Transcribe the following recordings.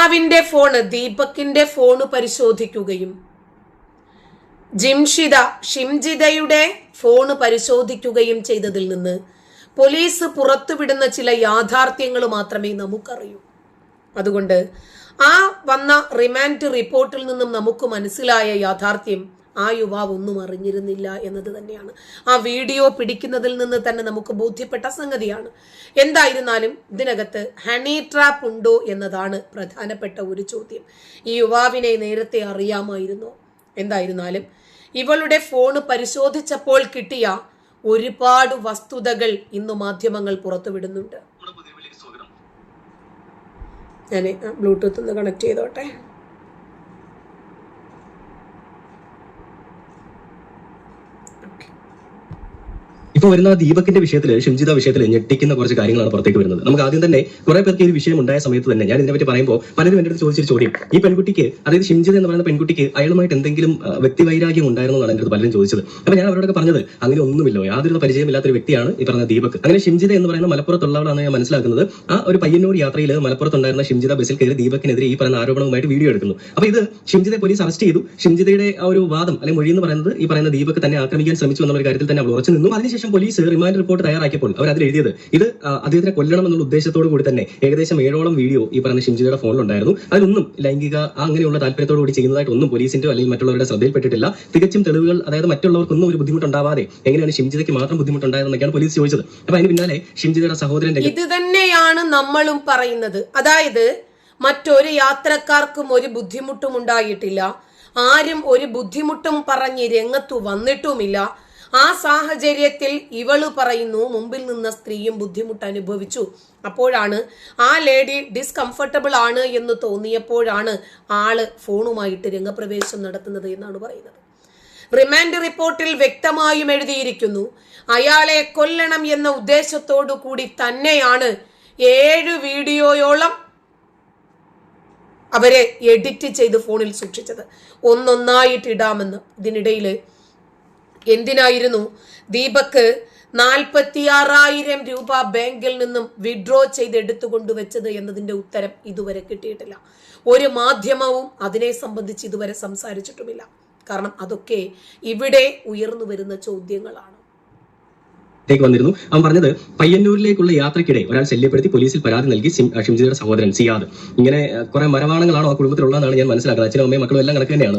യുവാവിന്റെ phone, ദീപകിന്റെ phone പരിശോധിക്കുകയും ഷിംജിതയുടെ phone പരിശോധിക്കുകയും ചെയ്തതിൽ നിന്ന് പോലീസ് പുറത്തുവിടുന്ന ചില യാഥാർത്ഥ്യങ്ങൾ മാത്രമേ നമുക്കറിയൂ. അതുകൊണ്ട് ആ വന്ന റിമാൻഡ് റിപ്പോർട്ടിൽ നിന്നും നമുക്ക് മനസ്സിലായ യാഥാർത്ഥ്യം ആ യുവാവ് ഒന്നും അറിഞ്ഞിരുന്നില്ല എന്നത് തന്നെയാണ്. ആ വീഡിയോ പിടിക്കുന്നതിൽ നിന്ന് തന്നെ നമുക്ക് ബോധ്യപ്പെട്ട സംഗതിയാണ്. എന്തായിരുന്നാലും ഇതിനകത്ത് ഹണി ട്രാപ്പ് ഉണ്ടോ എന്നതാണ് പ്രധാനപ്പെട്ട ഒരു ചോദ്യം. ഈ യുവാവിനെ നേരത്തെ അറിയാമായിരുന്നോ? എന്തായിരുന്നാലും ഇവളുടെ ഫോണ് പരിശോധിച്ചപ്പോൾ കിട്ടിയ ഒരുപാട് വസ്തുതകൾ ഇന്ന് മാധ്യമങ്ങൾ പുറത്തുവിടുന്നുണ്ട്. ഞാൻ ബ്ലൂടൂത്ത് ഒന്ന് കണക്ട് ചെയ്തോട്ടെ. ഇപ്പോൾ വരുന്ന ദീപകിന്റെ വിഷയത്തിൽ, ഷിംജിത വിഷയത്തിൽ ഞെട്ടിക്കുന്ന കുറച്ച് കാര്യങ്ങളാണ് പുറത്തേക്ക് വരുന്നത്. നമുക്ക് ആദ്യം തന്നെ കുറെ പേർക്ക് ഈ വിഷയം ഉണ്ടായ സമയത്ത് തന്നെ ഞാൻ ഇതിനെപ്പറ്റി പറയുമ്പോൾ പലരും എന്റെ അടുത്ത് ചോദിച്ചൊരു ചോദ്യം, ഈ പെൺകുട്ടിക്ക്, അതായത് ഷിംജിത എന്ന് പറയുന്ന പെൺകുട്ടിക്ക് അയാളുമായിട്ട് എന്തെങ്കിലും വ്യക്തിവൈരാഗ്യം ഉണ്ടായിരുന്നു എന്നാണ് എന്റെ അടുത്ത് പലരും ചോദിച്ചത്. അപ്പൊ ഞാൻ അവരോടൊക്കെ പറഞ്ഞത് അങ്ങനെ ഒന്നുമില്ലോ, യാതൊരു പരിചയമില്ലാത്തൊരു വ്യക്തിയാണ് ഈ പറഞ്ഞ ദീപക്. അങ്ങനെ ഷിംജിത എന്ന് പറയുന്ന മലപ്പുറത്തുള്ളവളാണ് ഞാൻ മനസ്സിലാക്കുന്നത്. ആ ഒരു പയ്യന്നൂർ യാത്രയിൽ മലപ്പുറത്തുണ്ടായിരുന്ന ഷിംജിത ബസ്സിൽ കയറി ദീപകിനെതിരെ ഈ പറയുന്ന ആരോപണവുമായിട്ട് വീഡിയോ എടുക്കുന്നു. അപ്പൊ ഇത് ഷിംജിതയെ പോലീസ് അറസ്റ്റ് ചെയ്തു. ഷിംജിതയുടെ ആ ഒരു വാദം അല്ലെങ്കിൽ മൊഴി എന്ന് പറയുന്നത് ഈ പറയുന്ന ദീപക് തന്നെ ആക്രമിക്കാൻ ശ്രമിച്ചു എന്നുള്ള കാര്യത്തിൽ തന്നെ അവൾ ഉറച്ചു നിന്നു. അതിനുശേഷം പോലീസ് റിമാൻഡ് റിപ്പോർട്ട് തയ്യാറാക്കിയപ്പോൾ അവർ അതിൽ എഴുതിയത് ഇത് അദ്ദേഹത്തിനെ കൊല്ലണം എന്നുള്ള ഉദ്ദേശത്തോടു കൂടി തന്നെ ഏകദേശം 7ഓളം വീഡിയോ ഈ പറയുന്ന ഷിംജിതയുടെ ഫോണിലുണ്ടായിരുന്നു. അതിലൊന്നും ലൈംഗിക അങ്ങനെയുള്ള താല്പര്യത്തോടു കൂടി ചെയ്യുന്നതായിട്ടൊന്നും പോലീസിന്റെ അല്ലെങ്കിൽ മറ്റുള്ളവരുടെ ശ്രദ്ധയിൽപ്പെട്ടിട്ടില്ല. തികച്ചും തെളിവുകൾ, അതായത് മറ്റുള്ളവർക്കൊന്നും ഒരു ബുദ്ധിമുട്ടുണ്ടാവാതെ എങ്ങനെയാണ് ഷിംജിതയ്ക്ക് മാത്രം ബുദ്ധിമുട്ടുണ്ടായതെന്നൊക്കെയാണ് പോലീസ് ചോദിച്ചത്. അപ്പൊ അതിന് പിന്നാലെ ഷിംജിതയുടെ സഹോദരൻ ഇത് തന്നെയാണ് നമ്മളും പറയുന്നത്. അതായത് മറ്റൊരു യാത്രക്കാർക്കും ഒരു ബുദ്ധിമുട്ടും ഉണ്ടായിട്ടില്ല, ആരും ഒരു ബുദ്ധിമുട്ടും പറഞ്ഞ് രംഗത്തു വന്നിട്ടുമില്ല. ആ സാഹചര്യത്തിൽ ഇവള് പറയുന്നു മുമ്പിൽ നിന്ന സ്ത്രീയും ബുദ്ധിമുട്ട് അനുഭവിച്ചു. അപ്പോഴാണ് ആ ലേഡി ഡിസ്കംഫർട്ടബിൾ ആണ് എന്ന് തോന്നിയപ്പോഴാണ് ആള് ഫോണുമായിട്ട് രംഗപ്രവേശം നടത്തുന്നത് എന്നാണ് പറയുന്നത്. റിമാൻഡ് റിപ്പോർട്ടിൽ വ്യക്തമായും എഴുതിയിരിക്കുന്നു, അയാളെ കൊല്ലണം എന്ന ഉദ്ദേശത്തോടു കൂടി തന്നെയാണ് 7 വീഡിയോയോളം അവരെ എഡിറ്റ് ചെയ്ത് ഫോണിൽ സൂക്ഷിച്ചത്. ഒന്നൊന്നായിട്ട് ഇടാമെന്ന്. ഇതിനിടയിൽ എന്തിനായിരുന്നു ദീപക് 46,000 രൂപ ബാങ്കിൽ നിന്നും വിഡ്രോ ചെയ്ത് എടുത്തുകൊണ്ടുവച്ചത് എന്നതിന്റെ ഉത്തരം ഇതുവരെ കിട്ടിയിട്ടില്ല. ഒരു മാധ്യമവും അതിനെ സംബന്ധിച്ച് ഇതുവരെ സംസാരിച്ചിട്ടുമില്ല. കാരണം അതൊക്കെ ഇവിടെ ഉയർന്നു വരുന്ന ചോദ്യങ്ങളാണ്. വന്നിരുന്നു. അവൻ പറഞ്ഞത് പയ്യന്നൂരിലേക്കുള്ള യാത്രക്കിടെ ഒരാൾ ശല്യപ്പെടുത്തി പോലീസിൽ പരാതി നൽകി ഷിംജിതയുടെ സഹോദരൻ സിയാദ്. ഇങ്ങനെ കുറെ മരവാണങ്ങളാണോ ആ കുടുംബത്തിലുള്ളതെന്നാണ് ഞാൻ മനസ്സിലാക്കുന്നത്. അച്ഛനും അമ്മയും മക്കളും എല്ലാം കണക്ക് തന്നെയാണ്.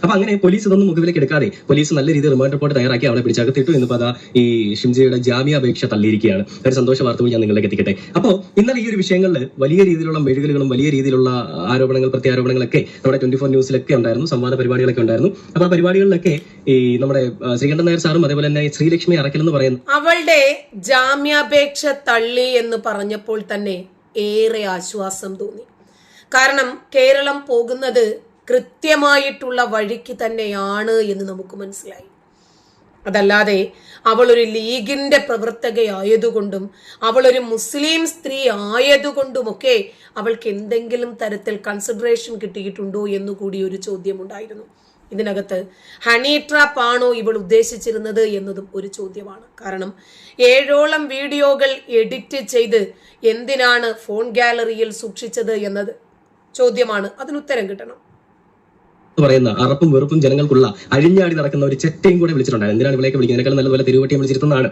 അപ്പൊ അങ്ങനെ പോലീസ് ഇതൊന്നും മുഖവിലേക്ക് എടുക്കാതെ പോലീസ് നല്ല രീതിയിൽ റിമാൻഡ് റിപ്പോർട്ട് തയ്യാറാക്കി അവളെ പിടിച്ചകത്തിട്ടു. ഇന്നിപ്പോ അതാ ഈ ഷിംജിതയുടെ ജാമ്യാപേക്ഷ തള്ളിയിരിക്കുകയാണ്. ഒരു സന്തോഷ വാർത്തകൾ ഞാൻ നിങ്ങളിലേക്ക് എത്തിക്കട്ടെ. അപ്പോൾ ഇന്നലെ ഈ ഒരു വിഷയങ്ങളിൽ വലിയ രീതിയിലുള്ള മെഴുകലുകളും വലിയ രീതിയിലുള്ള ആരോപണങ്ങൾ, പ്രത്യാരോപണങ്ങളൊക്കെ നമ്മുടെ 24 ന്യൂസിലൊക്കെ ഉണ്ടായിരുന്നു. സംവാദ പരിപാടികളൊക്കെ ഉണ്ടായിരുന്നു. അപ്പൊ ആ പരിപാടികളിലൊക്കെ ഈ നമ്മുടെ ശ്രീകണ്ഠൻ നായർ സാറും അതേപോലെ തന്നെ ശ്രീലക്ഷ്മി അറക്കൽ എന്ന് പറയുന്ന അവളുടെ ജാമ്യാപേക്ഷ തള്ളി എന്ന് പറഞ്ഞപ്പോൾ തന്നെ ഏറെ ആശ്വാസം തോന്നി. കാരണം കേരളം പോകുന്നത് കൃത്യമായിട്ടുള്ള വഴിക്ക് തന്നെയാണ് എന്ന് നമുക്ക് മനസ്സിലായി. അതല്ലാതെ അവളൊരു ലീഗിന്റെ പ്രവർത്തകയായതുകൊണ്ടും അവളൊരു മുസ്ലിം സ്ത്രീ ആയതുകൊണ്ടുമൊക്കെ അവൾക്ക് എന്തെങ്കിലും തരത്തിൽ കൺസിഡറേഷൻ കിട്ടിയിട്ടുണ്ടോ എന്നുകൂടി ഒരു ചോദ്യമുണ്ടായിരുന്നു. ഇതിനകത്ത് ഹണി ട്രാപ്പ് ആണോ ഇവൾ ഉദ്ദേശിച്ചിരുന്നത് എന്നതും ഒരു ചോദ്യമാണ്. കാരണം 7ഓളം വീഡിയോകൾ എഡിറ്റ് ചെയ്ത് എന്തിനാണ് ഫോൺ ഗാലറിയിൽ സൂക്ഷിച്ചത് എന്നത് ചോദ്യമാണ്. അതിനുത്തരം കിട്ടണം. പറയുന്ന അറപ്പും വെറുപ്പും ജനങ്ങൾക്കുള്ള അഴിഞ്ഞാടി നടക്കുന്ന ഒരു ചെറ്റയും കൂടെ വിളിച്ചിട്ടുണ്ടായിരുന്നു. എന്തിനാണ് ഇവിടേക്ക് വിളിക്കുന്നത്? നല്ലപോലെ തിരുവട്ടിയെ വിളിച്ചിരുന്നതാണ്.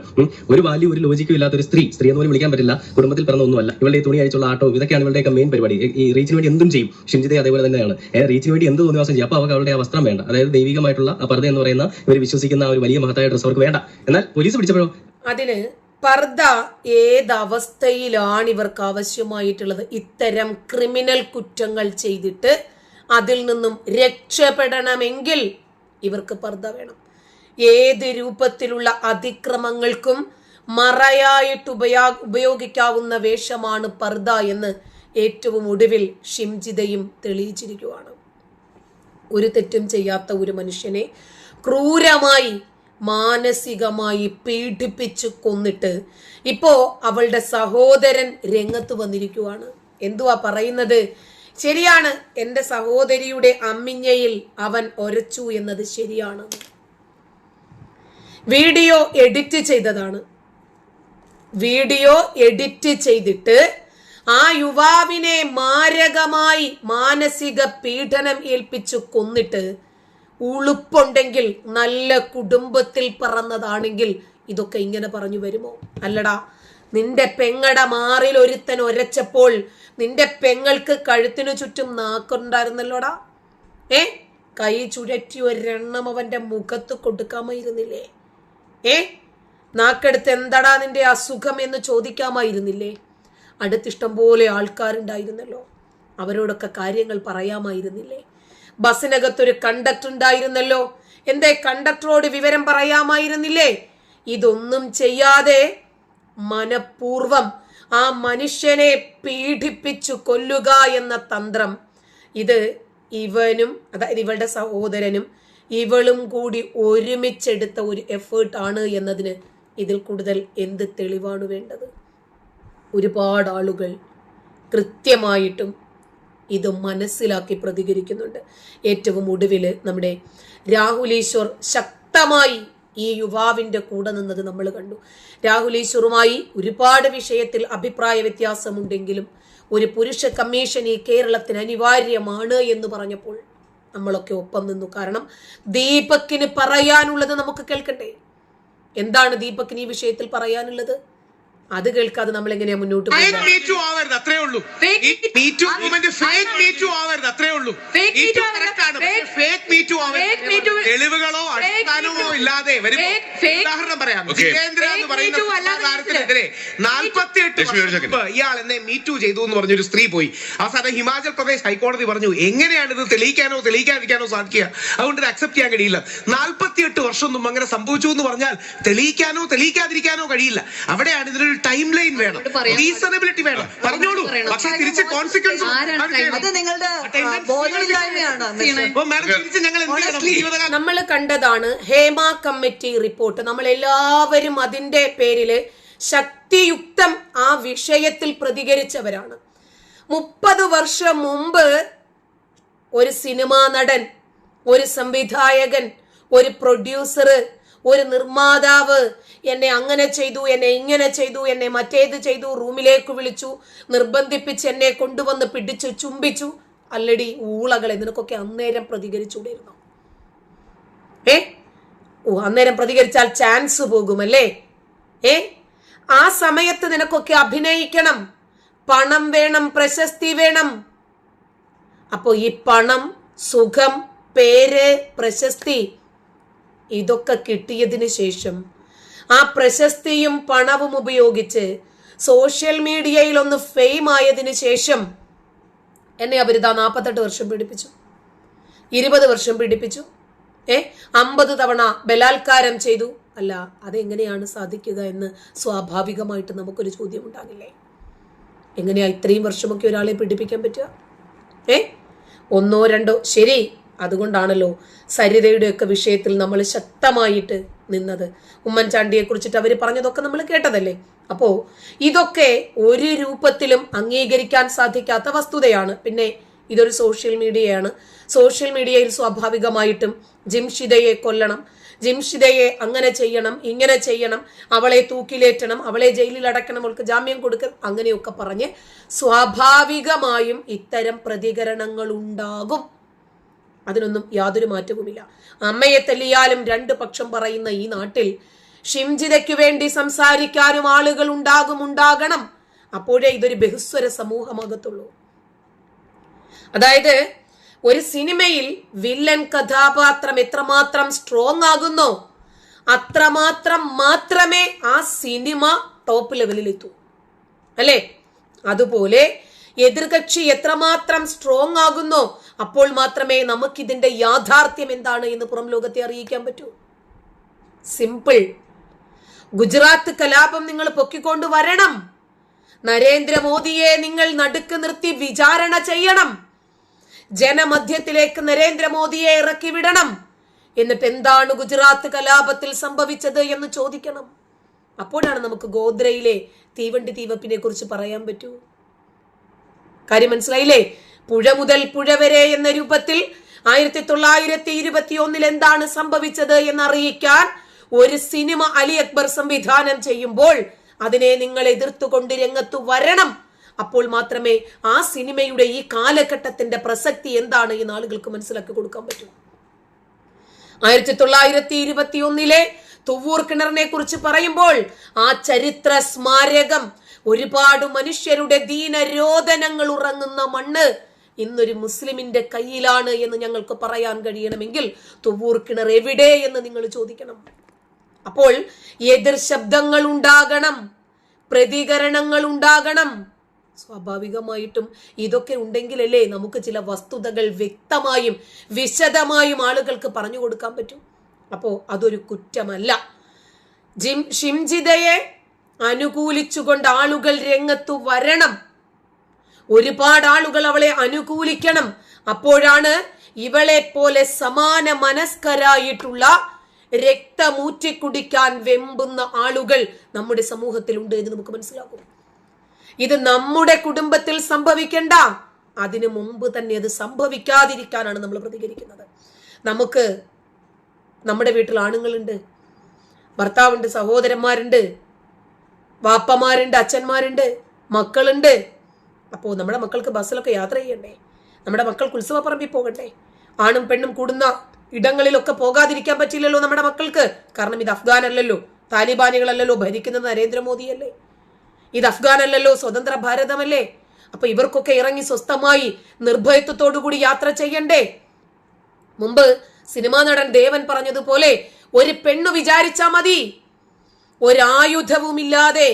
ഒരു വാല്യൂ, ഒരു ലോജിക്കും ഇല്ലാത്ത ഒരു സ്ത്രീ എന്ന് പോലും വിളിക്കാൻ പറ്റില്ല. കുടുംബത്തിൽ പിറന്ന ഒന്നുമല്ല. ഇവളുടെ തുണി അഴിച്ചുള്ള ആട്ടോ ഇതൊക്കെയാണ് ഇവളുടെയൊക്കെ മെയിൻ പരിപാടി. ഈ റീച്ചിന് വേണ്ടി എന്തും ചെയ്യും. ഷിംജിത അതേപോലെ തന്നെയാണ്. റീച്ചിന് വേണ്ടി എന്ത് തോന്നിവാസം ചെയ്യും. അപ്പൊ അവർക്ക് അവളുടെ ആ വസ്ത്രം വേണ്ട, അതായത് ദൈവികമായിട്ടുള്ള ആ പർദ്ദ എന്ന് പറയുന്ന ഇവർ വിശ്വസിക്കുന്ന ഒരു വലിയ മഹത്തായ ഡ്രസ് അവർക്ക് വേണ്ട. എന്നാൽ പോലീസ് പിടിച്ചപ്പോഴോ അതിന് പർദ്ദ ഏതവസ്ഥയിലാണ് ഇവർക്ക് ആവശ്യമായിട്ടുള്ളത്? ഇത്തരം ക്രിമിനൽ കുറ്റങ്ങൾ ചെയ്തിട്ട് അതിൽ നിന്നും രക്ഷപ്പെടണമെങ്കിൽ ഇവർക്ക് പർദ്ദ വേണം. ഏത് രൂപത്തിലുള്ള അതിക്രമങ്ങൾക്കും മറയായിട്ട് ഉപയോഗിക്കാവുന്ന വേഷമാണ് പർദ്ദ എന്ന് ഏറ്റവും ഒടുവിൽ ഷിംജിതയും തെളിയിച്ചിരിക്കുകയാണ്. ഒരു തെറ്റും ചെയ്യാത്ത ഒരു മനുഷ്യനെ ക്രൂരമായി മാനസികമായി പീഡിപ്പിച്ചു കൊന്നിട്ട് ഇപ്പോ അവളുടെ സഹോദരൻ രംഗത്ത് വന്നിരിക്കുവാണ്. എന്തുവാ പറയുന്നത്? ശരിയാണ്, എന്റെ സഹോദരിയുടെ അമ്മിഞ്ഞയിൽ അവൻ ഒരച്ചു എന്നത് ശരിയാണ്. വീഡിയോ എഡിറ്റ് ചെയ്തതാണ്. വീഡിയോ എഡിറ്റ് ചെയ്തിട്ട് ആ യുവാവിനെ മാരകമായി മാനസിക പീഡനം ഏൽപ്പിച്ചു കൊന്നിട്ട് ഉളുപ്പുണ്ടെങ്കിൽ, നല്ല കുടുംബത്തിൽ പറന്നതാണെങ്കിൽ ഇതൊക്കെ ഇങ്ങനെ പറഞ്ഞു വരുമോ? അല്ലടാ, നിന്റെ പെങ്ങട മാറിൽ ഒരുത്തൻ ഒരച്ചപ്പോൾ നിന്റെ പെങ്ങൾക്ക് കഴുത്തിനു ചുറ്റും നാക്കുണ്ടായിരുന്നല്ലോടാ. കൈ ചുഴറ്റി ഒരെണ്ണം അവന്റെ മുഖത്ത് കൊടുക്കാമായിരുന്നില്ലേ? നാക്കെടുത്ത് എന്താടാ നിന്റെ അസുഖം എന്ന് ചോദിക്കാമായിരുന്നില്ലേ? അടുത്തിഷ്ടം പോലെ ആൾക്കാരുണ്ടായിരുന്നല്ലോ, അവരോടൊക്കെ കാര്യങ്ങൾ പറയാമായിരുന്നില്ലേ? ബസ്സിനകത്തൊരു കണ്ടക്ടർ ഉണ്ടായിരുന്നല്ലോ, എന്തേ കണ്ടക്ടറോട് വിവരം പറയാമായിരുന്നില്ലേ? ഇതൊന്നും ചെയ്യാതെ മനഃപൂർവം ആ മനുഷ്യനെ പീഡിപ്പിച്ചു കൊല്ലുക എന്ന തന്ത്രം, ഇത് ഇവനും, അതായത് ഇവളുടെ സഹോദരനും ഇവളും കൂടി ഒരുമിച്ചെടുത്ത ഒരു എഫേർട്ട് ആണ് എന്നതിന് ഇതിൽ കൂടുതൽ എന്ത് തെളിവാണ് വേണ്ടത്? ഒരുപാട് ആളുകൾ കൃത്യമായിട്ടും ഇത് മനസ്സിലാക്കി പ്രതികരിക്കുന്നുണ്ട്. ഏറ്റവും ഒടുവിൽ നമ്മുടെ രാഹുൽ ഈശ്വർ ശക്തമായി ഈ യുവാവിന്റെ കൂടെ നിന്നത് നമ്മൾ കണ്ടു. രാഹുൽ ഈശ്വറുമായി ഒരുപാട് വിഷയത്തിൽ അഭിപ്രായ വ്യത്യാസമുണ്ടെങ്കിലും ഒരു പുരുഷ കമ്മീഷൻ ഈ കേരളത്തിന് അനിവാര്യമാണ് എന്ന് പറഞ്ഞപ്പോൾ നമ്മളൊക്കെ ഒപ്പം നിന്നു. കാരണം ദീപക്കിന് പറയാനുള്ളത് നമുക്ക് കേൾക്കണ്ടേ? എന്താണ് ദീപക്കിന് ഈ വിഷയത്തിൽ പറയാനുള്ളത്? അത് കേൾക്കാതെ നമ്മൾ എങ്ങനെയാ മുന്നോട്ട് തെളിവുകളോ അടിസ്ഥാനമോ ഇല്ലാതെ ഉദാഹരണം പറയാം. ജിതേന്ദ്ര എന്ന് പറയുന്ന താരത്തിനെതിരെ 48 ഇയാൾ എന്നെ മീറ്റു ചെയ്തു എന്ന് പറഞ്ഞൊരു സ്ത്രീ പോയി. അവസാനം ഹിമാചൽ പ്രദേശ് ഹൈക്കോടതി പറഞ്ഞു എങ്ങനെയാണ് ഇത് തെളിയിക്കാനോ തെളിയിക്കാതിരിക്കാനോ സാധിക്കുക, അതുകൊണ്ട് ഇത് അക്സെപ്റ്റ് ചെയ്യാൻ കഴിയില്ല. 48 വർഷം മുമ്പ് അങ്ങനെ സംഭവിച്ചു എന്ന് പറഞ്ഞാൽ തെളിയിക്കാനോ തെളിയിക്കാതിരിക്കാനോ കഴിയില്ല. അവിടെയാണ് ഇതിനൊരു ടൈം ലൈൻ വേണം, റീസണബിലിറ്റി വേണം. പറഞ്ഞോളൂ, പക്ഷേ തിരിച്ച് കോൺസിക്വൻസ് നമ്മൾ കണ്ടതാണ് ഹേമ കമ്മിറ്റി റിപ്പോർട്ട്. നമ്മൾ എല്ലാവരും അതിന്റെ പേരില് ശക്തിയുക്തം ആ വിഷയത്തിൽ പ്രതികരിച്ചവരാണ്. 30 വർഷം മുമ്പ് ഒരു സിനിമാ നടൻ, ഒരു സംവിധായകൻ, ഒരു പ്രൊഡ്യൂസർ, ഒരു നിർമ്മാതാവ് എന്നെ അങ്ങനെ ചെയ്തു, എന്നെ ഇങ്ങനെ ചെയ്തു, എന്നെ മറ്റേത് ചെയ്തു, റൂമിലേക്ക് വിളിച്ചു, നിർബന്ധിപ്പിച്ച് എന്നെ കൊണ്ടുവന്ന് പിടിച്ചു ചുംബിച്ചു. അല്ലടി ഊളകളെ, നിനക്കൊക്കെ അന്നേരം പ്രതികരിച്ചുകൂടിയിരുന്നു. അന്നേരം പ്രതികരിച്ചാൽ ചാൻസ് പോകുമല്ലേ? ആ സമയത്ത് നിനക്കൊക്കെ അഭിനയിക്കണം, പണം വേണം, പ്രശസ്തി വേണം. അപ്പോ ഈ പണം, സുഖം, പേര്, പ്രശസ്തി ഇതൊക്കെ കിട്ടിയതിന് ശേഷം ആ പ്രശസ്തിയും പണവും ഉപയോഗിച്ച് സോഷ്യൽ മീഡിയയിൽ ഒന്ന് ഫെയിം ആയതിനു ശേഷം എന്നെ അവരിതാ 48 വർഷം പീഡിപ്പിച്ചു, 20 വർഷം പീഡിപ്പിച്ചു, 50 തവണ ബലാത്കാരം ചെയ്തു. അല്ല, അതെങ്ങനെയാണ് സാധിക്കുക എന്ന് സ്വാഭാവികമായിട്ട് നമുക്കൊരു ചോദ്യം ഉണ്ടാകില്ലേ? എങ്ങനെയാ ഇത്രയും വർഷമൊക്കെ ഒരാളെ പീഡിപ്പിക്കാൻ പറ്റുക? 1 2 ശരി, അതുകൊണ്ടാണല്ലോ സരിതയുടെ ഒക്കെ വിഷയത്തിൽ നമ്മൾ ശക്തമായിട്ട് നിന്നത്. ഉമ്മൻചാണ്ടിയെ കുറിച്ചിട്ട് അവർ പറഞ്ഞതൊക്കെ നമ്മൾ കേട്ടതല്ലേ? അപ്പോ ഇതൊക്കെ ഒരു രൂപത്തിലും അംഗീകരിക്കാൻ സാധിക്കാത്ത വസ്തുതയാണ്. പിന്നെ ഇതൊരു സോഷ്യൽ മീഡിയയാണ്. സോഷ്യൽ മീഡിയയിൽ സ്വാഭാവികമായിട്ടും ജിംഷിദയെ കൊല്ലണം, ജിംഷിദയെ അങ്ങനെ ചെയ്യണം, ഇങ്ങനെ ചെയ്യണം, അവളെ തൂക്കിലേറ്റണം, അവളെ ജയിലിൽ അടക്കണം, അവൾക്ക് ജാമ്യം കൊടുക്കണം, അങ്ങനെയൊക്കെ പറഞ്ഞ് സ്വാഭാവികമായും ഇത്തരം പ്രതികരണങ്ങൾ ഉണ്ടാകും. അതിനൊന്നും യാതൊരു മാറ്റവുമില്ല. അമ്മയെ തല്ലിയാലും 2 പക്ഷം പറയുന്ന ഈ നാട്ടിൽ ഷിംജിതയ്ക്ക് വേണ്ടി സംസാരിക്കാനും ആളുകൾ ഉണ്ടാകണം. അപ്പോഴേ ഇതൊരു ബഹുസ്വര സമൂഹമാകത്തുള്ളൂ. അതായത് ഒരു സിനിമയിൽ വില്ലൻ കഥാപാത്രം എത്രമാത്രം സ്ട്രോങ് ആകുന്നോ അത്രമാത്രം മാത്രമേ ആ സിനിമ ടോപ്പ് ലെവലിലെത്തൂ, അല്ലേ? അതുപോലെ എതിർകക്ഷി എത്രമാത്രം സ്ട്രോങ് ആകുന്നോ അപ്പോൾ മാത്രമേ നമുക്കിതിന്റെ യാഥാർത്ഥ്യം എന്താണ് എന്ന് പുറം ലോകത്തെ അറിയിക്കാൻ പറ്റൂ. സിമ്പിൾ. ഗുജറാത്ത് കലാപം നിങ്ങൾ പൊക്കിക്കൊണ്ട് വരണം, നരേന്ദ്രമോദിയെ നിങ്ങൾ നടുക്ക് നിർത്തി വിചാരണ ചെയ്യണം, ജനമധ്യത്തിലേക്ക് നരേന്ദ്രമോദിയെ ഇറക്കി വിടണം. എന്നിട്ട് എന്താണ് ഗുജറാത്ത് കലാപത്തിൽ സംഭവിച്ചത് എന്ന് ചോദിക്കണം. അപ്പോഴാണ് നമുക്ക് ഗോദ്രയിലെ തീവണ്ടി തീവപ്പിനെ കുറിച്ച് പറയാൻ പറ്റൂ. കാര്യം മനസ്സിലായില്ലേ? പുഴ മുതൽ പുഴ വരെ എന്ന രൂപത്തിൽ 1921 എന്താണ് സംഭവിച്ചത് എന്നറിയിക്കാൻ ഒരു സിനിമ അലി അക്ബർ സംവിധാനം ചെയ്യുമ്പോൾ അതിനെ നിങ്ങൾ എതിർത്തുകൊണ്ട് രംഗത്ത് വരണം. അപ്പോൾ മാത്രമേ ആ സിനിമയുടെ ഈ കാലഘട്ടത്തിന്റെ പ്രസക്തി എന്താണ് എന്ന് ആളുകൾക്ക് മനസ്സിലാക്കി കൊടുക്കാൻ പറ്റൂ. 1921 തുവ്വൂർ കിണറിനെ കുറിച്ച് പറയുമ്പോൾ ആ ചരിത്ര സ്മാരകം, ഒരുപാട് മനുഷ്യരുടെ ദീനരോധനങ്ങൾ ഉറങ്ങുന്ന മണ്ണ് ഇന്നൊരു മുസ്ലിമിന്റെ കയ്യിലാണ് എന്ന് ഞങ്ങൾക്ക് പറയാൻ കഴിയണമെങ്കിൽ തുവ്വൂർ കിണർ എവിടെ എന്ന് നിങ്ങൾ ചോദിക്കണം. അപ്പോൾ എതിർ ശബ്ദങ്ങൾ ഉണ്ടാകണം, പ്രതികരണങ്ങൾ ഉണ്ടാകണം. സ്വാഭാവികമായിട്ടും ഇതൊക്കെ ഉണ്ടെങ്കിലല്ലേ നമുക്ക് ചില വസ്തുതകൾ വ്യക്തമായും വിശദമായും ആളുകൾക്ക് പറഞ്ഞു കൊടുക്കാൻ പറ്റും. അപ്പോ അതൊരു കുറ്റമല്ല. ഷിംജിതയെ അനുകൂലിച്ചുകൊണ്ട് ആളുകൾ രംഗത്തു വരണം, ഒരുപാട് ആളുകൾ അവളെ അനുകൂലിക്കണം. അപ്പോഴാണ് ഇവളെ പോലെ സമാന മനസ്കരായിട്ടുള്ള രക്തമൂറ്റി കുടിക്കാൻ വെമ്പുന്ന ആളുകൾ നമ്മുടെ സമൂഹത്തിലുണ്ട് എന്ന് നമുക്ക് മനസ്സിലാക്കും. ഇത് നമ്മുടെ കുടുംബത്തിൽ സംഭവിക്കണ്ട, അതിനു മുമ്പ് തന്നെ അത് സംഭവിക്കാതിരിക്കാനാണ് നമ്മൾ പ്രതികരിക്കുന്നത്. നമുക്ക് നമ്മുടെ വീട്ടിൽ ആണുങ്ങളുണ്ട്, ഭർത്താവുണ്ട്, സഹോദരന്മാരുണ്ട്, വാപ്പമാരുണ്ട്, അച്ഛന്മാരുണ്ട്, മക്കളുണ്ട്. അപ്പോൾ നമ്മുടെ മക്കൾക്ക് ബസ്സിലൊക്കെ യാത്ര ചെയ്യണ്ടേ? നമ്മുടെ മക്കൾക്ക് ഉത്സവപ്പറമ്പിൽ പോകണ്ടേ? ആണും പെണ്ണും കൂടുന്ന ഇടങ്ങളിലൊക്കെ പോകാതിരിക്കാൻ പറ്റില്ലല്ലോ നമ്മുടെ മക്കൾക്ക്. കാരണം ഇത് അഫ്ഗാൻ അല്ലല്ലോ, താലിബാനികളല്ലല്ലോ, ഭരിക്കുന്നത് നരേന്ദ്രമോദിയല്ലേ. ഇത് അഫ്ഗാൻ അല്ലല്ലോ, സ്വതന്ത്ര ഭാരതമല്ലേ. അപ്പൊ ഇവർക്കൊക്കെ ഇറങ്ങി സ്വസ്ഥമായി നിർഭയത്വത്തോടുകൂടി യാത്ര ചെയ്യണ്ടേ? മുമ്പ് സിനിമാ നടൻ ദേവൻ പറഞ്ഞതുപോലെ ഒരു പെണ്ണു വിചാരിച്ചാ മതി, ഒരായുധവുമില്ലാതെ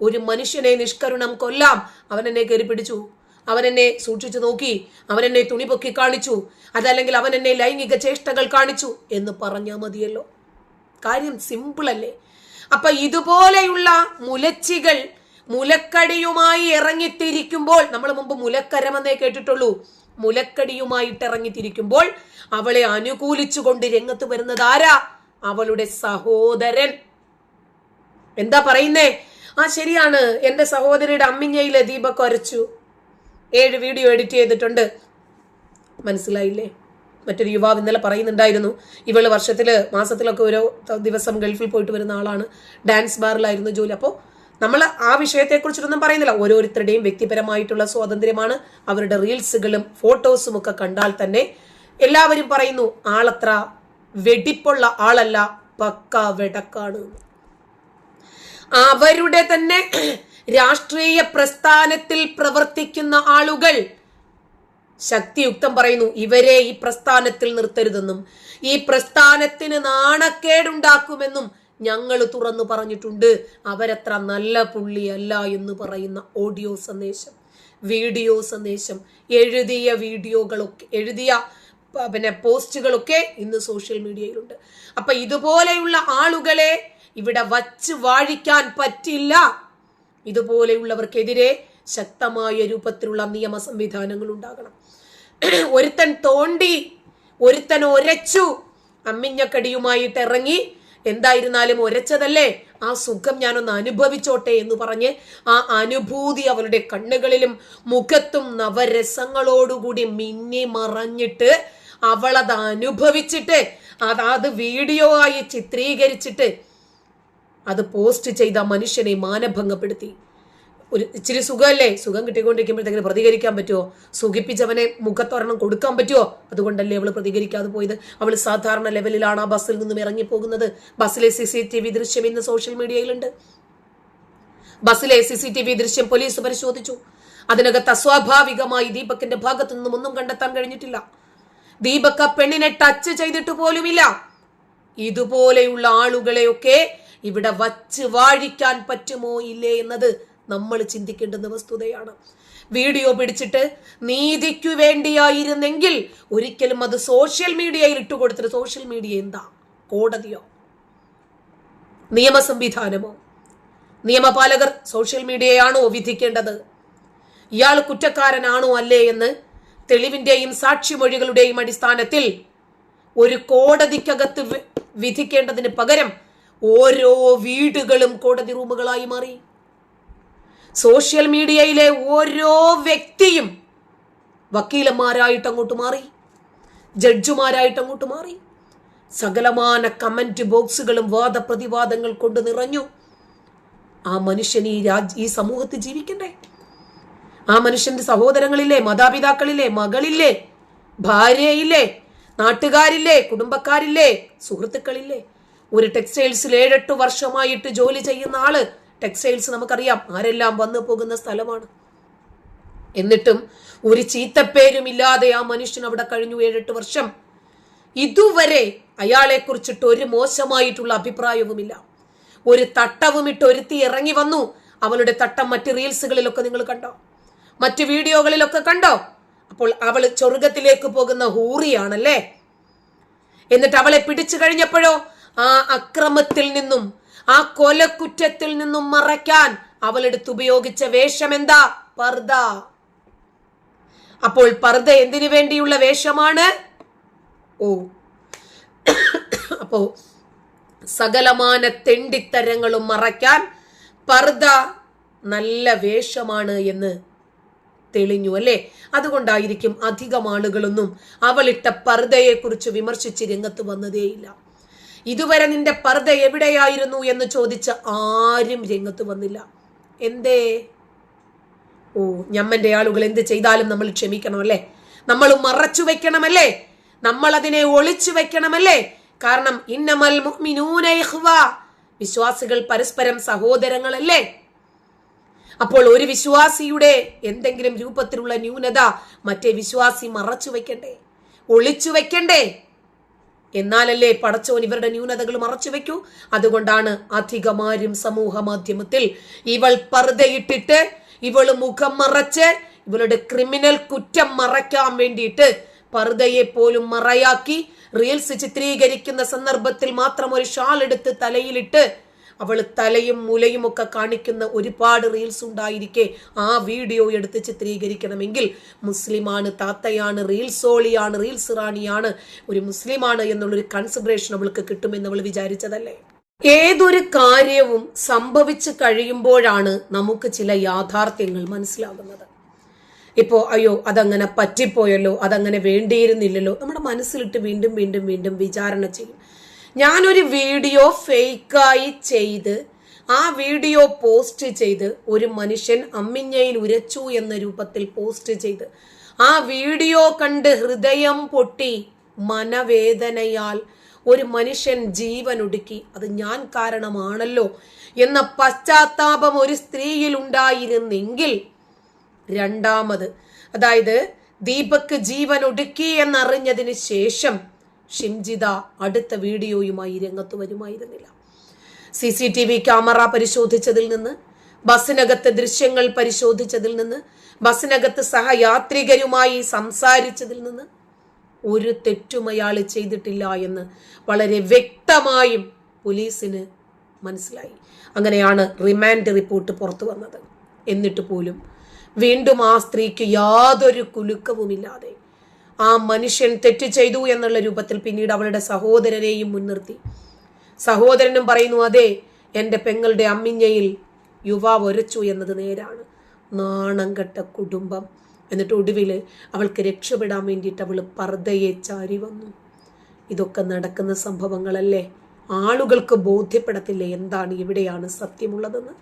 ഒരു മനുഷ്യനെ നിഷ്കരുണം കൊല്ലാം. അവൻ എന്നെ കയറി പിടിച്ചു, അവൻ എന്നെ സൂക്ഷിച്ചു നോക്കി, അവൻ എന്നെ തുണി പൊക്കി കാണിച്ചു, അതല്ലെങ്കിൽ അവൻ എന്നെ ലൈംഗിക ചേഷ്ടകൾ കാണിച്ചു എന്ന് പറഞ്ഞാൽ മതിയല്ലോ. കാര്യം സിമ്പിൾ അല്ലേ? അപ്പൊ ഇതുപോലെയുള്ള മുലച്ചികൾ മുലക്കടിയുമായി ഇറങ്ങിത്തിരിക്കുമ്പോൾ, നമ്മൾ മുമ്പ് മുലക്കരമെന്നേ കേട്ടിട്ടുള്ളൂ, മുലക്കടിയുമായിട്ട് ഇറങ്ങിത്തിരിക്കുമ്പോൾ അവളെ അനുകൂലിച്ചുകൊണ്ട് രംഗത്ത് വരുന്നത് ആരാ? അവളുടെ സഹോദരൻ. എന്താ പറയുന്നേ? ആ ശരിയാണ്, എന്റെ സഹോദരിയുടെ അമ്മിഞ്ഞയിലെ ദീപക് അരച്ചു, 7 വീഡിയോ എഡിറ്റ് ചെയ്തിട്ടുണ്ട്. മനസ്സിലായില്ലേ? മറ്റൊരു യുവാവ് ഇന്നലെ പറയുന്നുണ്ടായിരുന്നു, ഇവള് മാസത്തിലൊക്കെ ഓരോ ദിവസം ഗൾഫിൽ പോയിട്ട് വരുന്ന ആളാണ്, ഡാൻസ് ബാറിലായിരുന്നു ജോലി. അപ്പോൾ നമ്മൾ ആ വിഷയത്തെക്കുറിച്ചിട്ടൊന്നും പറയുന്നില്ല. ഓരോരുത്തരുടെയും വ്യക്തിപരമായിട്ടുള്ള സ്വാതന്ത്ര്യമാണ്. അവരുടെ റീൽസുകളും ഫോട്ടോസും ഒക്കെ കണ്ടാൽ തന്നെ എല്ലാവരും പറയുന്നു ആളത്ര വെടിപ്പുള്ള ആളല്ല, പക്ക വെടക്കാണ്. അവരുടെ തന്നെ രാഷ്ട്രീയ പ്രസ്ഥാനത്തിൽ പ്രവർത്തിക്കുന്ന ആളുകൾ ശക്തിയുക്തം പറയുന്നു, ഇവരെ ഈ പ്രസ്ഥാനത്തിൽ നിർത്തരുതെന്നും ഈ പ്രസ്ഥാനത്തിന് നാണക്കേടുണ്ടാക്കുമെന്നും ഞങ്ങൾ തുറന്നു പറഞ്ഞിട്ടുണ്ട്. അവരത്ര നല്ല പുള്ളിയല്ല എന്ന് പറയുന്ന ഓഡിയോ സന്ദേശം, വീഡിയോ സന്ദേശം, എഴുതിയ പോസ്റ്റുകളൊക്കെ ഇന്ന് സോഷ്യൽ മീഡിയയിലുണ്ട്. അപ്പൊ ഇതുപോലെയുള്ള ആളുകളെ ഇവിടെ വച്ച് വാഴിക്കാൻ പറ്റില്ല. ഇതുപോലെയുള്ളവർക്കെതിരെ ശക്തമായ രൂപത്തിലുള്ള നിയമ സംവിധാനങ്ങൾ ഉണ്ടാകണം. ഒരുത്തൻ തോണ്ടി, ഒരുത്തൻ ഒരച്ചു, അമ്മിഞ്ഞക്കടിയുമായിട്ട് ഇറങ്ങി, എന്തായിരുന്നാലും ഒരച്ചതല്ലേ, ആ സുഖം ഞാനൊന്ന് അനുഭവിച്ചോട്ടെ എന്ന് പറഞ്ഞ് ആ അനുഭൂതി അവളുടെ കണ്ണുകളിലും മുഖത്തും നവരസങ്ങളോടുകൂടി മിന്നി മറഞ്ഞിട്ട് അവളത് അനുഭവിച്ചിട്ട് അത് വീഡിയോ ആയി ചിത്രീകരിച്ചിട്ട് അത് പോസ്റ്റ് ചെയ്ത മനുഷ്യനെ മാനഭംഗപ്പെടുത്തി. ഒരു ഇച്ചിരി സുഖമല്ലേ, സുഖം കിട്ടിക്കൊണ്ടിരിക്കുമ്പോഴത്തേക്കിന് പ്രതികരിക്കാൻ പറ്റുമോ? സുഖിപ്പിച്ചവനെ മുഖത്തൊരെണ്ണം കൊടുക്കാൻ പറ്റുമോ? അതുകൊണ്ടല്ലേ അവൾ പ്രതികരിക്കാതെ പോയത്. അവൾ സാധാരണ ലെവലിലാണ് ആ ബസ്സിൽ നിന്നും ഇറങ്ങിപ്പോകുന്നത്. ബസ്സിലെ CCTV ദൃശ്യം ഇന്ന് സോഷ്യൽ മീഡിയയിലുണ്ട്. ബസ്സിലെ CCTV ദൃശ്യം പോലീസ് പരിശോധിച്ചു. അതിനകത്ത് അസ്വാഭാവികമായി ദീപകിന്റെ ഭാഗത്തു നിന്നും ഒന്നും കണ്ടെത്താൻ കഴിഞ്ഞിട്ടില്ല. ദീപക് പെണ്ണിനെ ടച്ച് ചെയ്തിട്ട് പോലുമില്ല. ഇതുപോലെയുള്ള ആളുകളെയൊക്കെ ഇവിടെ വച്ച് വാഴിക്കാൻ പറ്റുമോ ഇല്ലേ എന്നത് നമ്മൾ ചിന്തിക്കേണ്ടുന്ന വസ്തുതയാണ്. വീഡിയോ പിടിച്ചിട്ട് നീതിക്കു വേണ്ടിയായിരുന്നെങ്കിൽ ഒരിക്കലും അത് സോഷ്യൽ മീഡിയയിൽ ഇട്ടുകൊടുത്തിട്ട്, സോഷ്യൽ മീഡിയ എന്താ? കോടതിയോ നിയമ സംവിധാനമോ? നിയമപാലകർ സോഷ്യൽ മീഡിയയാണോ വിധിക്കേണ്ടത്? ഇയാൾ കുറ്റക്കാരനാണോ അല്ലേ എന്ന് തെളിവിന്റെയും സാക്ഷിമൊഴികളുടെയും അടിസ്ഥാനത്തിൽ ഒരു കോടതിക്കകത്ത് വിധിക്കേണ്ടതിന് പകരം ഓരോ വീടുകളും കോടതി റൂമുകളായി മാറി. സോഷ്യൽ മീഡിയയിലെ ഓരോ വ്യക്തിയും വക്കീലന്മാരായിട്ട് അങ്ങോട്ട് മാറി, ജഡ്ജുമാരായിട്ട് അങ്ങോട്ട് മാറി. സകലമാന കമന്റ് ബോക്സുകളും വാദപ്രതിവാദങ്ങൾ കൊണ്ട് നിറഞ്ഞു. ആ മനുഷ്യൻ ഈ സമൂഹത്തിൽ ജീവിക്കണ്ടേ? ആ മനുഷ്യന്റെ സഹോദരങ്ങളില്ലേ, മാതാപിതാക്കളില്ലേ, മകളില്ലേ, ഭാര്യയില്ലേ, നാട്ടുകാരില്ലേ, കുടുംബക്കാരില്ലേ, സുഹൃത്തുക്കളില്ലേ? ഒരു ടെക്സ്റ്റൈൽസിൽ 7-8 വർഷമായിട്ട് ജോലി ചെയ്യുന്ന ആള്, ടെക്സ്റ്റൈൽസ് നമുക്കറിയാം ആരെല്ലാം വന്നു പോകുന്ന സ്ഥലമാണ്. എന്നിട്ടും ഒരു ചീത്തപ്പേരും ഇല്ലാതെ ആ മനുഷ്യൻ അവിടെ കഴിഞ്ഞു 7-8 വർഷം. ഇതുവരെ അയാളെ കുറിച്ചിട്ട് ഒരു മോശമായിട്ടുള്ള അഭിപ്രായവുമില്ല. ഒരു തട്ടവും ഇട്ട് ഒരുത്തി ഇറങ്ങി വന്നു. അവളുടെ തട്ടം മറ്റ് റീൽസുകളിലൊക്കെ നിങ്ങൾ കണ്ടോ, മറ്റ് വീഡിയോകളിലൊക്കെ കണ്ടോ? അപ്പോൾ അവള് സ്വർഗത്തിലേക്ക് പോകുന്ന ഹൂറിയാണല്ലേ. എന്നിട്ട് അവളെ പിടിച്ചു കഴിഞ്ഞപ്പോഴോ ആ അക്രമത്തിൽ നിന്നും ആ കൊലക്കുറ്റത്തിൽ നിന്നും മറയ്ക്കാൻ അവളെടുത്ത് ഉപയോഗിച്ച വേഷം എന്താ? പർദ. അപ്പോൾ പർദ എന്തിനു വേണ്ടിയുള്ള വേഷമാണ്? അപ്പോ സകലമാന തെണ്ടിത്തരങ്ങളും മറയ്ക്കാൻ പർദ നല്ല വേഷമാണ് എന്ന് തെളിഞ്ഞു അല്ലേ. അതുകൊണ്ടായിരിക്കും അധികം ആളുകളൊന്നും അവളിട്ട പർദയെ കുറിച്ച് വിമർശിച്ച് രംഗത്ത് വന്നതേയില്ല. ഇതുവരെ നിന്റെ പർദ എവിടെയായിരുന്നു എന്ന് ചോദിച്ച ആരും രംഗത്ത് വന്നില്ല. എന്തേ? ഞമ്മന്റെ ആളുകൾ എന്ത് ചെയ്താലും നമ്മൾ ക്ഷമിക്കണമല്ലേ, നമ്മൾ മറച്ചു വെക്കണമല്ലേ, നമ്മൾ അതിനെ ഒളിച്ചു വെക്കണമല്ലേ? കാരണം ഇന്നമൽ മുഅ്മിനൂന ഇഖ്വ, വിശ്വാസികൾ പരസ്പരം സഹോദരങ്ങളല്ലേ. അപ്പോൾ ഒരു വിശ്വാസിയുടെ എന്തെങ്കിലും രൂപത്തിലുള്ള ന്യൂനത മറ്റേ വിശ്വാസി മറച്ചു വെക്കണ്ടേ, ഒളിച്ചു വെക്കണ്ടേ? എന്നാലല്ലേ പടച്ചോൻ ഇവരുടെ ന്യൂനതകൾ മറച്ചു വെക്കൂ. അതുകൊണ്ടാണ് അധികമാരും സമൂഹ മാധ്യമത്തിൽ ഇവൾ പർദയിട്ടിട്ട്, ഇവള് മുഖം മറച്ച്, ഇവളുടെ ക്രിമിനൽ കുറ്റം മറയ്ക്കാൻ വേണ്ടിയിട്ട് പർദയെ പോലും മറയാക്കി റീൽസ് ചിത്രീകരിക്കുന്ന സന്ദർഭത്തിൽ മാത്രം ഒരു ഷാൾ എടുത്ത് തലയിലിട്ട് അവൾ തലയും മുലയും ഒക്കെ കാണിക്കുന്ന ഒരുപാട് റീൽസ് ഉണ്ടായിരിക്കെ ആ വീഡിയോ എടുത്ത് ചിത്രീകരിക്കണമെങ്കിൽ മുസ്ലിമാണ്, താത്തയാണ്, റീൽസോളിയാണ്, റീൽസ് റാണിയാണ്, ഒരു മുസ്ലിമാണ് എന്നുള്ളൊരു കൺസിഡറേഷൻ അവൾക്ക് കിട്ടുമെന്ന് അവൾ വിചാരിച്ചതല്ലേ. ഏതൊരു കാര്യവും സംഭവിച്ചു കഴിയുമ്പോഴാണ് നമുക്ക് ചില യാഥാർത്ഥ്യങ്ങൾ മനസ്സിലാകുന്നത്. ഇപ്പോ അയ്യോ അതങ്ങനെ പറ്റിപ്പോയല്ലോ, അതങ്ങനെ വേണ്ടിയിരുന്നില്ലല്ലോ, നമ്മുടെ മനസ്സിലിട്ട് വീണ്ടും വീണ്ടും വീണ്ടും വിചാരണ ചെയ്യും. ഞാനൊരു വീഡിയോ ഫേക്കായി ചെയ്ത് ആ വീഡിയോ പോസ്റ്റ് ചെയ്ത് ഒരു മനുഷ്യൻ അമ്മിഞ്ഞയിൽ ഉരച്ചു എന്ന രൂപത്തിൽ പോസ്റ്റ് ചെയ്ത് ആ വീഡിയോ കണ്ട് ഹൃദയം പൊട്ടി മനവേദനയാൽ ഒരു മനുഷ്യൻ ജീവനൊടുക്കി, അത് ഞാൻ കാരണമാണല്ലോ എന്ന പശ്ചാത്താപം ഒരു സ്ത്രീയിൽ ഉണ്ടായിരുന്നെങ്കിൽ, രണ്ടാമത് അതായത് ദീപക് ജീവൻ ഒടുക്കി എന്നറിഞ്ഞതിന് ശേഷം ഷിംജിത അടുത്ത വീഡിയോയുമായി രംഗത്ത് വരുമായിരുന്നില്ല. CCTV ക്യാമറ പരിശോധിച്ചതിൽ നിന്ന്, ബസ്സിനകത്തെ ദൃശ്യങ്ങൾ പരിശോധിച്ചതിൽ നിന്ന്, ബസ്സിനകത്ത് സഹയാത്രികരുമായി സംസാരിച്ചതിൽ നിന്ന് ഒരു തെറ്റും അയാൾ ചെയ്തിട്ടില്ല എന്ന് വളരെ വ്യക്തമായും പോലീസിന് മനസ്സിലായി. അങ്ങനെയാണ് റിമാൻഡ് റിപ്പോർട്ട് പുറത്തു വന്നത്. എന്നിട്ട് പോലും വീണ്ടും ആ സ്ത്രീക്ക് യാതൊരു കുലുക്കവുമില്ലാതെ ആ മനുഷ്യൻ തെറ്റ് ചെയ്തു എന്നുള്ള രൂപത്തിൽ പിന്നീട് അവളുടെ സഹോദരനെയും മുൻനിർത്തി. സഹോദരനും പറയുന്നു, അതെ എൻ്റെ പെങ്ങളുടെ അമ്മിഞ്ഞയിൽ യുവാവ് ഒരച്ചു എന്നത് നേരാണ്, നാണം കെട്ട കുടുംബം. എന്നിട്ട് ഒടുവിൽ അവൾക്ക് രക്ഷപ്പെടാൻ വേണ്ടിയിട്ട് അവൾ പർദ്ദയെ ചാരി വന്നു. ഇതൊക്കെ നടക്കുന്ന സംഭവങ്ങളല്ലേ. ആളുകൾക്ക് ബോധ്യപ്പെടത്തില്ലേ എന്താണ് ഇവിടെയാണ് സത്യമുള്ളതെന്ന്?